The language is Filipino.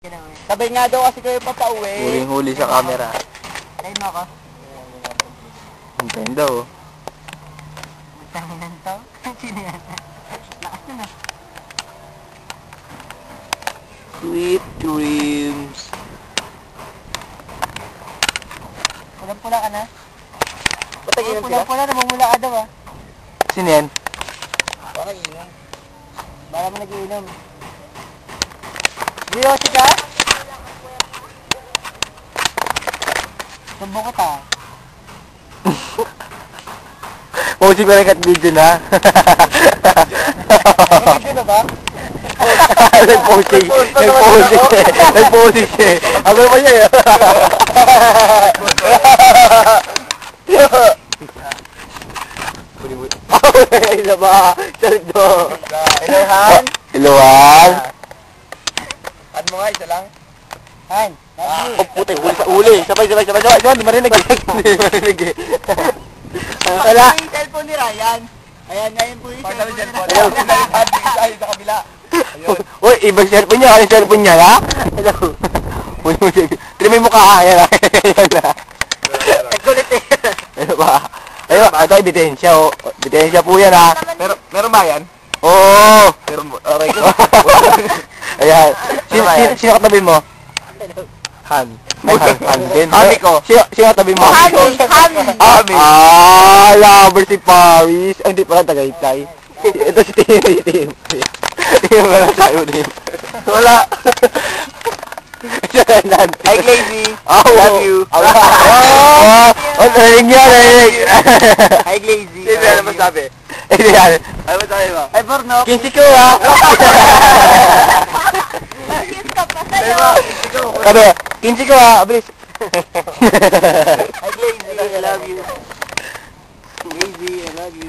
Sabay nga daw kasi kayo papauwi. Huling-huli sa camera. Tayo mo ako. Hintayin daw. Magtanginan to. Sino yan? Lakas na na. Sweet dreams. Pulang-pula ka na? Patagilan sila? Pulang-pula, namumula ka daw ah. Sino yan? Baka inom. Baka mo nag-iinom. Seryosi ka? Sumbong kita. Posing ko rin kat video na. Video na ba? Nag-posing. Nag-posing siya eh. Ako naman siya eh. Isa ba? Sardo. Ilohan? Iluhan? Add mo nga, isa lang. Han, Oh, puti, huli sa uli. Sabay. Di marinig. Di marinig eh. Wala. yung cellphone ni Ryan. Ayan, ngayon po yung cellphone ni Ryan. Ayun, sa kabila. Uy, ibang cellphone niya. Ano yung cellphone niya, ha? Hello. Tira mo yung mukha, ha? Ayan, ayan na. Kulit eh. Ano ba? Ayun, ito ay bitensya, oh. Bitensya po yan, ha? Meron ba yan? Oo! Meron mo. Aray ko. Ayan. Sino katabi mo? Han. Ay, Han din. Hami ko. Sino katabi mo? Hami. Ah, lover si Paris. Ay, hindi pala, Tagaytay. Ito si Tim. Tim wala tayo din. Wala. Hi, Glazy. Oh, Love you. Oh, narinig niya, narinig. Hi, Glazy. Sino yan naman sabi? Ano yan? Ano ba sabi mo? Ay, Bornok. Kinsi ko, ha? Ano? Kinsi ko, ha? Abilis. Hi, Glazy. I love you. Glazy, I love you.